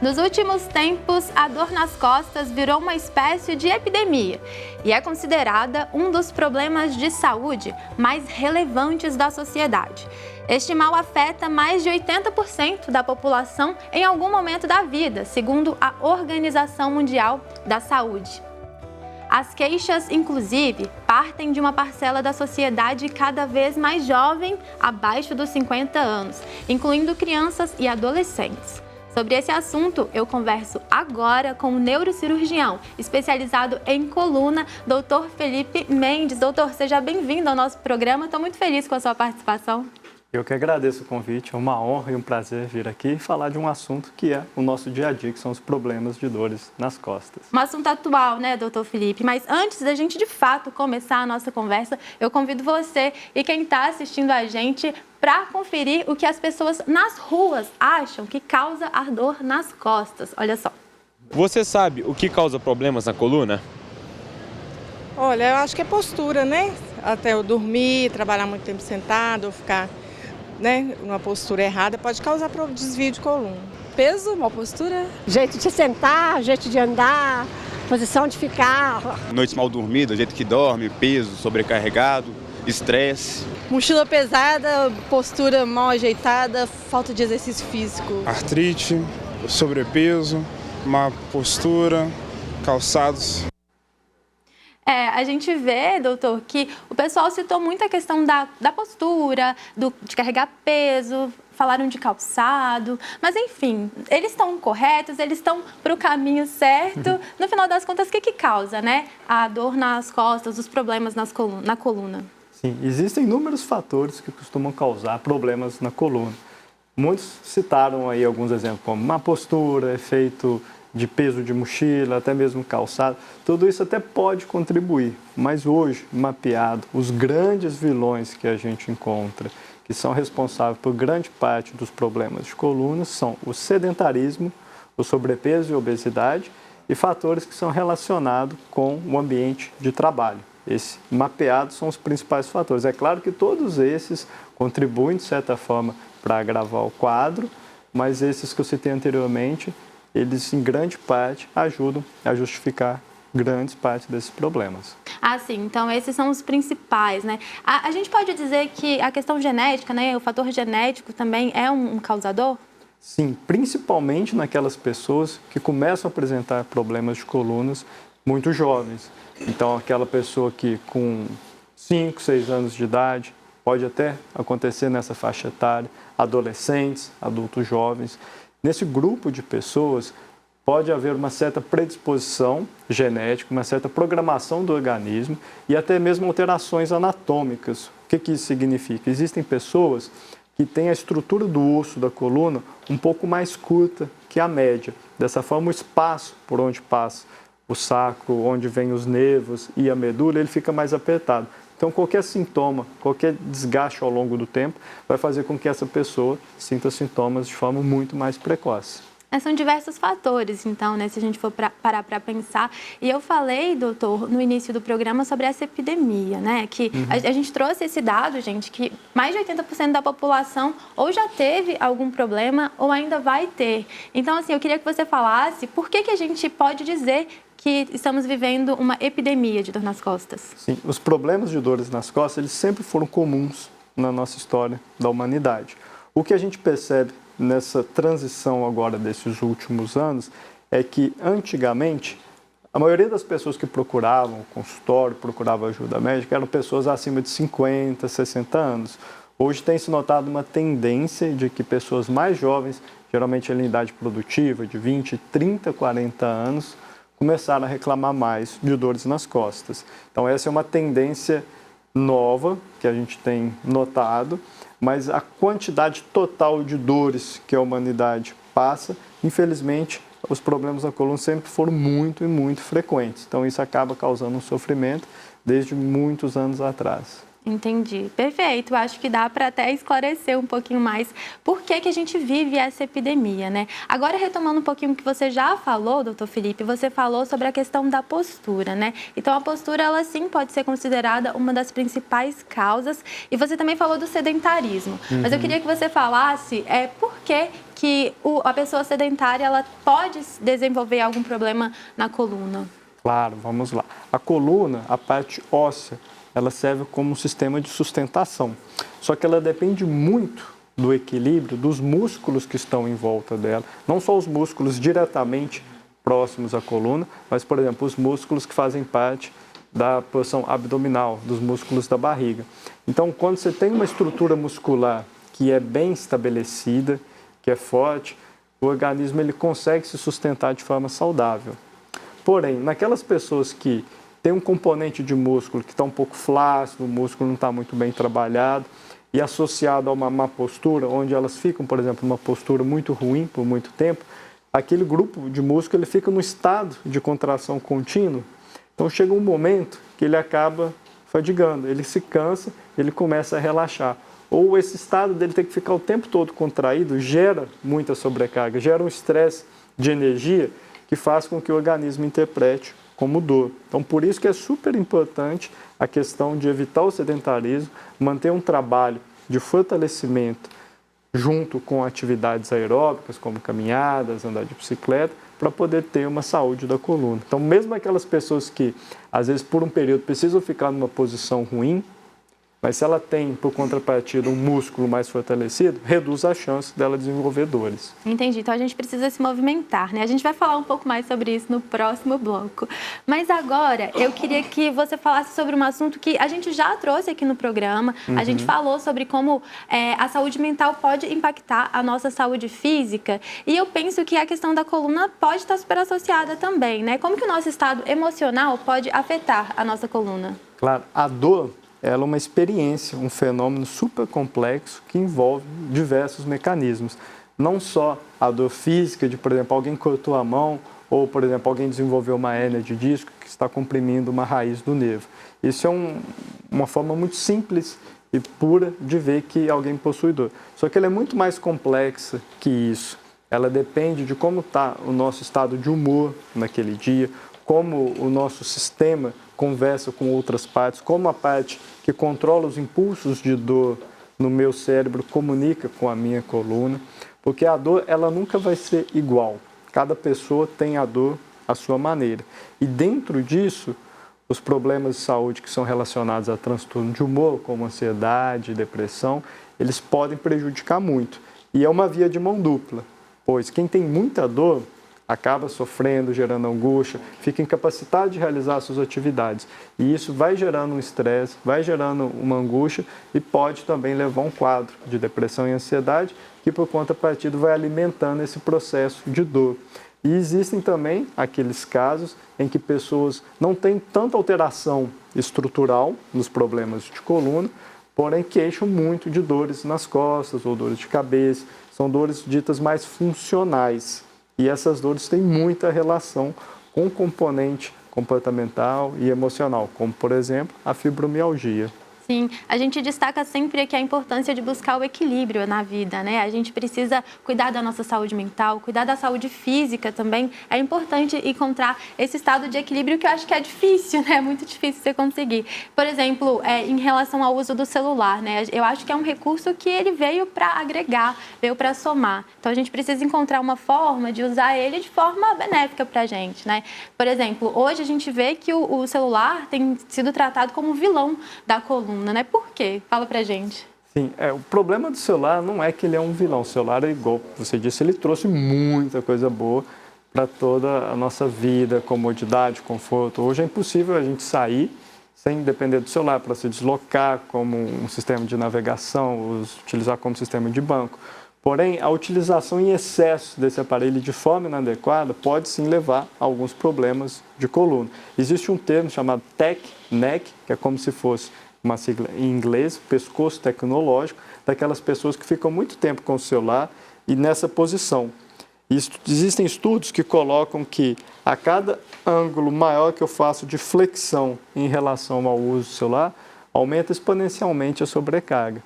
Nos últimos tempos, a dor nas costas virou uma espécie de epidemia e é considerada um dos problemas de saúde mais relevantes da sociedade. Este mal afeta mais de 80% da população em algum momento da vida, segundo a Organização Mundial da Saúde. As queixas, inclusive, partem de uma parcela da sociedade cada vez mais jovem, abaixo dos 50 anos, incluindo crianças e adolescentes. Sobre esse assunto, eu converso agora com o neurocirurgião, especializado em coluna, Dr. Felipe Mendes. Doutor, seja bem-vindo ao nosso programa. Estou muito feliz com a sua participação. Eu que agradeço o convite, é uma honra e um prazer vir aqui e falar de um assunto que é o nosso dia a dia, que são os problemas de dores nas costas. Um assunto atual, né, doutor Felipe? Mas antes da gente, de fato, começar a nossa conversa, eu convido você e quem está assistindo a gente para conferir o que as pessoas nas ruas acham que causa a dor nas costas. Olha só. Você sabe o que causa problemas na coluna? Olha, eu acho que é postura, né? Até eu dormir, trabalhar muito tempo sentado, ou ficar, né, numa postura errada, pode causar desvio de coluna. Peso, mal postura. Jeito de sentar, jeito de andar, posição de ficar. Noites mal dormidas, jeito que dorme, peso sobrecarregado, estresse. Mochila pesada, postura mal ajeitada, falta de exercício físico. Artrite, sobrepeso, má postura, calçados. A gente vê, doutor, que o pessoal citou muito a questão da postura, de carregar peso, falaram de calçado, mas enfim, eles estão corretos, eles estão para o caminho certo. No final das contas, o que causa, né? A dor nas costas, os problemas na coluna? Sim, existem inúmeros fatores que costumam causar problemas na coluna. Muitos citaram aí alguns exemplos, como má postura, efeito de peso de mochila, até mesmo calçado. Tudo isso até pode contribuir, mas hoje, mapeado, os grandes vilões que a gente encontra, que são responsáveis por grande parte dos problemas de coluna, são o sedentarismo, o sobrepeso e obesidade e fatores que são relacionados com o ambiente de trabalho. Esse mapeado são os principais fatores. É claro que todos esses contribuem, de certa forma, para agravar o quadro, mas esses que eu citei anteriormente, eles, em grande parte, ajudam a justificar grandes partes desses problemas. Ah, sim. Então, esses são os principais, né? A gente pode dizer que a questão genética, né, o fator genético também é um causador? Sim, principalmente naquelas pessoas que começam a apresentar problemas de colunas muito jovens. Então, aquela pessoa que com 5, 6 anos de idade, pode até acontecer nessa faixa etária, adolescentes, adultos jovens. Nesse grupo de pessoas, pode haver uma certa predisposição genética, uma certa programação do organismo e até mesmo alterações anatômicas. O que isso significa? Existem pessoas que têm a estrutura do osso da coluna um pouco mais curta que a média. Dessa forma, o espaço por onde passa o sacro, onde vem os nervos e a medula, ele fica mais apertado. Então, qualquer sintoma, qualquer desgaste ao longo do tempo vai fazer com que essa pessoa sinta sintomas de forma muito mais precoce. São diversos fatores, então, né, se a gente for parar para pensar. E eu falei, doutor, no início do programa sobre essa epidemia, né? Que a gente trouxe esse dado, gente, que mais de 80% da população ou já teve algum problema ou ainda vai ter. Então, assim, eu queria que você falasse por que a gente pode dizer que estamos vivendo uma epidemia de dor nas costas. Sim, os problemas de dores nas costas, eles sempre foram comuns na nossa história da humanidade. O que a gente percebe nessa transição agora desses últimos anos é que, antigamente, a maioria das pessoas que procuravam consultório, procuravam ajuda médica, eram pessoas acima de 50, 60 anos. Hoje tem se notado uma tendência de que pessoas mais jovens, geralmente em idade produtiva, de 20, 30, 40 anos, começaram a reclamar mais de dores nas costas. Então, essa é uma tendência nova que a gente tem notado, mas a quantidade total de dores que a humanidade passa, infelizmente, os problemas na coluna sempre foram muito frequentes. Então, isso acaba causando um sofrimento desde muitos anos atrás. Entendi. Perfeito. Acho que dá para até esclarecer um pouquinho mais por que a gente vive essa epidemia, né? Agora, retomando um pouquinho o que você já falou, doutor Felipe, você falou sobre a questão da postura, né? Então, a postura, ela sim pode ser considerada uma das principais causas. E você também falou do sedentarismo. Mas eu queria que você falasse por que a pessoa sedentária, ela pode desenvolver algum problema na coluna. Claro, vamos lá. A coluna, a parte óssea, ela serve como um sistema de sustentação. Só que ela depende muito do equilíbrio dos músculos que estão em volta dela. Não só os músculos diretamente próximos à coluna, mas, por exemplo, os músculos que fazem parte da porção abdominal, dos músculos da barriga. Então, quando você tem uma estrutura muscular que é bem estabelecida, que é forte, o organismo ele consegue se sustentar de forma saudável. Porém, naquelas pessoas que tem um componente de músculo que está um pouco flácido, o músculo não está muito bem trabalhado, e associado a uma má postura, onde elas ficam, por exemplo, numa postura muito ruim por muito tempo, aquele grupo de músculo ele fica no estado de contração contínua. Então chega um momento que ele acaba fadigando, ele se cansa, ele começa a relaxar. Ou esse estado dele ter que ficar o tempo todo contraído gera muita sobrecarga, gera um estresse de energia que faz com que o organismo interprete como dor. Então, por isso que é super importante a questão de evitar o sedentarismo, manter um trabalho de fortalecimento junto com atividades aeróbicas, como caminhadas, andar de bicicleta, para poder ter uma saúde da coluna. Então, mesmo aquelas pessoas que, às vezes, por um período, precisam ficar numa posição ruim, mas se ela tem, por contrapartida, um músculo mais fortalecido, reduz a chance dela desenvolver dores. Entendi. Então, a gente precisa se movimentar, né? A gente vai falar um pouco mais sobre isso no próximo bloco. Mas agora, eu queria que você falasse sobre um assunto que a gente já trouxe aqui no programa. A gente falou sobre como a saúde mental pode impactar a nossa saúde física. E eu penso que a questão da coluna pode estar super associada também, né? Como que o nosso estado emocional pode afetar a nossa coluna? Claro, a dor ela é uma experiência, um fenômeno super complexo que envolve diversos mecanismos. Não só a dor física de, por exemplo, alguém cortou a mão ou, por exemplo, alguém desenvolveu uma hérnia de disco que está comprimindo uma raiz do nervo. Isso é uma forma muito simples e pura de ver que alguém possui dor. Só que ela é muito mais complexa que isso. Ela depende de como está o nosso estado de humor naquele dia, como o nosso sistema conversa com outras partes, como a parte que controla os impulsos de dor no meu cérebro comunica com a minha coluna, porque a dor ela nunca vai ser igual. Cada pessoa tem a dor à sua maneira. E dentro disso, os problemas de saúde que são relacionados a transtorno de humor, como ansiedade, depressão, eles podem prejudicar muito. E é uma via de mão dupla, pois quem tem muita dor acaba sofrendo, gerando angústia, fica incapacitado de realizar suas atividades. E isso vai gerando um estresse, vai gerando uma angústia e pode também levar a um quadro de depressão e ansiedade, que por contrapartida vai alimentando esse processo de dor. E existem também aqueles casos em que pessoas não têm tanta alteração estrutural nos problemas de coluna, porém queixam muito de dores nas costas ou dores de cabeça. São dores ditas mais funcionais. E essas dores têm muita relação com o componente comportamental e emocional, como, por exemplo, a fibromialgia. Sim, a gente destaca sempre aqui a importância de buscar o equilíbrio na vida, né? A gente precisa cuidar da nossa saúde mental, cuidar da saúde física também. É importante encontrar esse estado de equilíbrio que eu acho que é difícil, né? É muito difícil você conseguir. Por exemplo, em relação ao uso do celular, né? Eu acho que é um recurso que ele veio para agregar, veio para somar. Então, a gente precisa encontrar uma forma de usar ele de forma benéfica para a gente, né? Por exemplo, hoje a gente vê que o celular tem sido tratado como vilão da coluna. Né? Por quê? Fala pra gente. Sim, o problema do celular não é que ele é um vilão. O celular é igual você disse, ele trouxe muita coisa boa para toda a nossa vida, comodidade, conforto. Hoje é impossível a gente sair sem depender do celular para se deslocar como um sistema de navegação, utilizar como sistema de banco. Porém, a utilização em excesso desse aparelho de forma inadequada pode sim levar a alguns problemas de coluna. Existe um termo chamado neck, que é como se fosse uma sigla em inglês, pescoço tecnológico, daquelas pessoas que ficam muito tempo com o celular e nessa posição. Existem estudos que colocam que a cada ângulo maior que eu faço de flexão em relação ao uso do celular, aumenta exponencialmente a sobrecarga.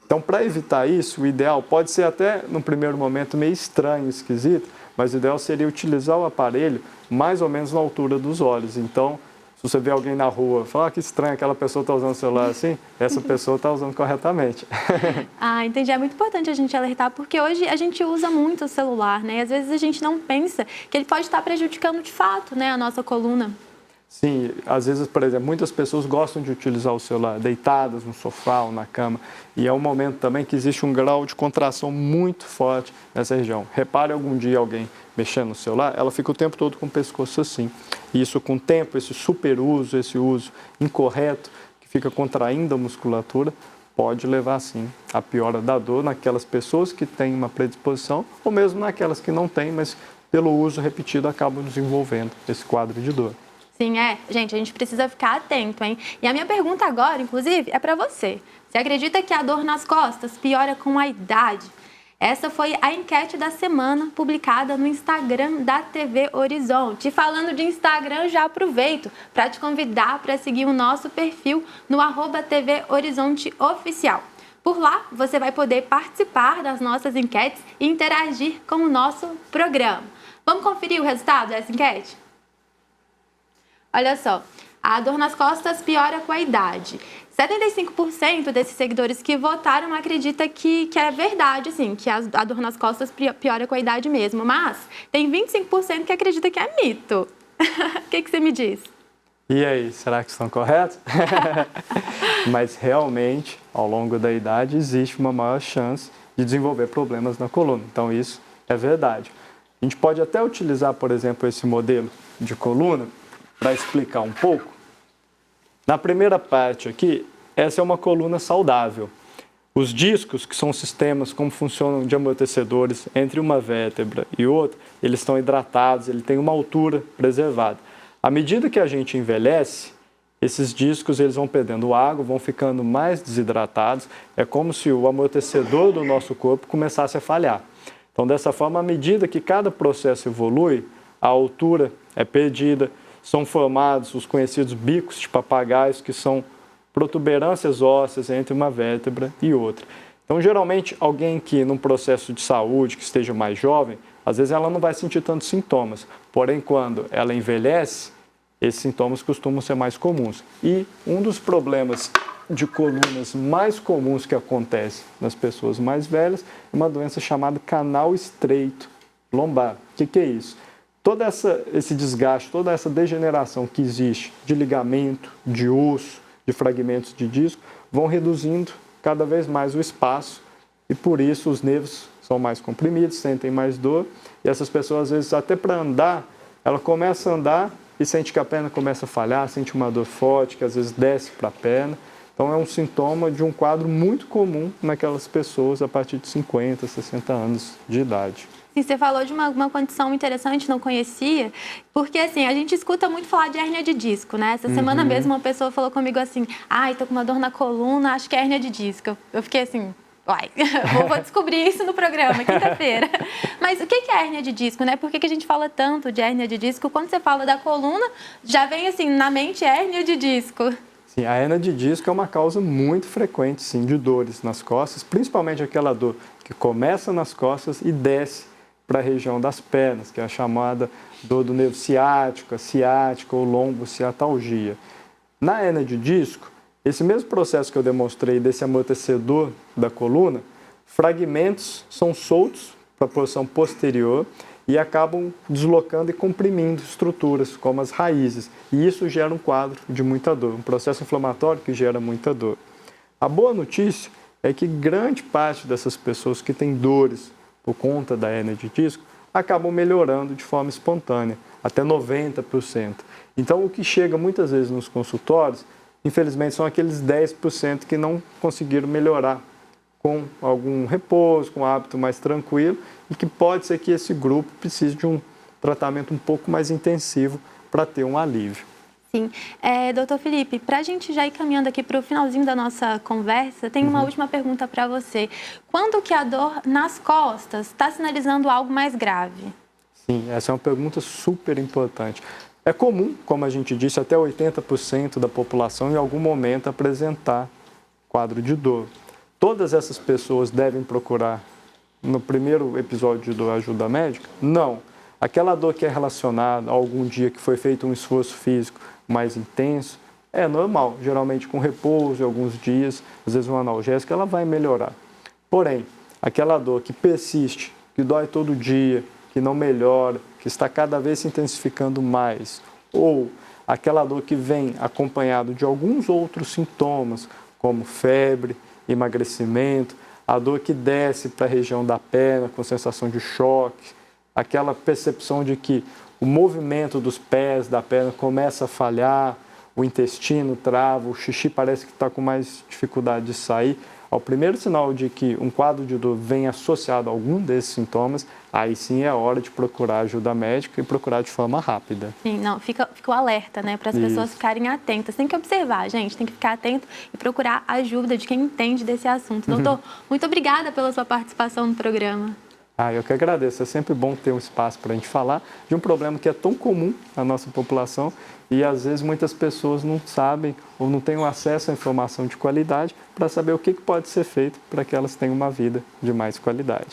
Então, para evitar isso, o ideal pode ser até, no primeiro momento, meio estranho, esquisito, mas o ideal seria utilizar o aparelho mais ou menos na altura dos olhos. Então, se você vê alguém na rua, fala que estranho, aquela pessoa está usando o celular assim, essa pessoa está usando corretamente. Ah, entendi. É muito importante a gente alertar, porque hoje a gente usa muito o celular, né? E às vezes a gente não pensa que ele pode estar prejudicando de fato, né, a nossa coluna. Sim, às vezes, por exemplo, muitas pessoas gostam de utilizar o celular deitadas no sofá ou na cama, e é um momento também que existe um grau de contração muito forte nessa região. Repare algum dia alguém mexendo no celular, ela fica o tempo todo com o pescoço assim. E isso com o tempo, esse superuso, esse uso incorreto, que fica contraindo a musculatura, pode levar, sim, à piora da dor naquelas pessoas que têm uma predisposição, ou mesmo naquelas que não têm, mas pelo uso repetido acabam desenvolvendo esse quadro de dor. Sim, gente, a gente precisa ficar atento, hein? E a minha pergunta agora, inclusive, é para você. Você acredita que a dor nas costas piora com a idade? Essa foi a enquete da semana publicada no Instagram da TV Horizonte. E falando de Instagram, já aproveito para te convidar para seguir o nosso perfil no @TV Horizonte Oficial. Por lá, você vai poder participar das nossas enquetes e interagir com o nosso programa. Vamos conferir o resultado dessa enquete? Olha só, a dor nas costas piora com a idade. 75% desses seguidores que votaram acredita que é verdade, assim, que a dor nas costas piora com a idade mesmo. Mas tem 25% que acredita que é mito. O que você me diz? E aí, será que estão corretos? Mas realmente, ao longo da idade, existe uma maior chance de desenvolver problemas na coluna. Então isso é verdade. A gente pode até utilizar, por exemplo, esse modelo de coluna para explicar um pouco. Na primeira parte aqui, essa é uma coluna saudável. Os discos, que são sistemas como funcionam de amortecedores entre uma vértebra e outra, eles estão hidratados, ele tem uma altura preservada. À medida que a gente envelhece, esses discos eles vão perdendo água, vão ficando mais desidratados. É como se o amortecedor do nosso corpo começasse a falhar. Então, dessa forma, à medida que cada processo evolui, a altura é perdida, são formados os conhecidos bicos de papagaios, que são protuberâncias ósseas entre uma vértebra e outra. Então, geralmente, alguém que num processo de saúde, que esteja mais jovem, às vezes ela não vai sentir tantos sintomas. Porém, quando ela envelhece, esses sintomas costumam ser mais comuns. E um dos problemas de colunas mais comuns que acontece nas pessoas mais velhas é uma doença chamada canal estreito lombar. O que é isso? Todo esse desgaste, toda essa degeneração que existe de ligamento, de osso, de fragmentos de disco, vão reduzindo cada vez mais o espaço e por isso os nervos são mais comprimidos, sentem mais dor e essas pessoas, às vezes, até para andar, ela começa a andar e sente que a perna começa a falhar, sente uma dor forte, que às vezes desce para a perna. Então é um sintoma de um quadro muito comum naquelas pessoas a partir de 50, 60 anos de idade. Sim, você falou de uma condição interessante, não conhecia, porque assim, a gente escuta muito falar de hérnia de disco, né? Essa semana mesmo uma pessoa falou comigo assim, tô com uma dor na coluna, acho que é hérnia de disco. Eu fiquei assim, vou descobrir isso no programa, quinta-feira. Mas o que é hérnia de disco, né? Por que a gente fala tanto de hérnia de disco? Quando você fala da coluna, já vem assim, na mente, hérnia de disco. Sim, a hérnia de disco é uma causa muito frequente, sim, de dores nas costas, principalmente aquela dor que começa nas costas e desce para a região das pernas, que é a chamada dor do nervo ciático, a ciática ou lombociatalgia. Na hérnia de disco, esse mesmo processo que eu demonstrei desse amortecedor da coluna, fragmentos são soltos para a porção posterior e acabam deslocando e comprimindo estruturas, como as raízes. E isso gera um quadro de muita dor, um processo inflamatório que gera muita dor. A boa notícia é que grande parte dessas pessoas que têm dores por conta da hérnia de disco, acabam melhorando de forma espontânea, até 90%. Então, o que chega muitas vezes nos consultórios, infelizmente, são aqueles 10% que não conseguiram melhorar com algum repouso, com um hábito mais tranquilo, e que pode ser que esse grupo precise de um tratamento um pouco mais intensivo para ter um alívio. Sim. Doutor Felipe, para a gente já ir caminhando aqui para o finalzinho da nossa conversa, tem uma última pergunta para você. Quando que a dor nas costas está sinalizando algo mais grave? Sim, essa é uma pergunta super importante. É comum, como a gente disse, até 80% da população em algum momento apresentar quadro de dor. Todas essas pessoas devem procurar, no primeiro episódio de dor, ajuda médica? Não. Aquela dor que é relacionada a algum dia que foi feito um esforço físico mais intenso, é normal, geralmente com repouso, alguns dias, às vezes um analgésico, ela vai melhorar. Porém, aquela dor que persiste, que dói todo dia, que não melhora, que está cada vez se intensificando mais, ou aquela dor que vem acompanhado de alguns outros sintomas, como febre, emagrecimento, a dor que desce para a região da perna com sensação de choque, aquela percepção de que o movimento dos pés, da perna começa a falhar, o intestino trava, o xixi parece que está com mais dificuldade de sair. Ao primeiro sinal de que um quadro de dor vem associado a algum desses sintomas, aí sim é hora de procurar ajuda médica e procurar de forma rápida. Sim, não, fica o alerta, né, para as pessoas ficarem atentas. Tem que observar, gente, tem que ficar atento e procurar ajuda de quem entende desse assunto. Doutor, muito obrigada pela sua participação no programa. Eu que agradeço. É sempre bom ter um espaço para a gente falar de um problema que é tão comum na nossa população e, às vezes, muitas pessoas não sabem ou não têm acesso à informação de qualidade para saber o que pode ser feito para que elas tenham uma vida de mais qualidade.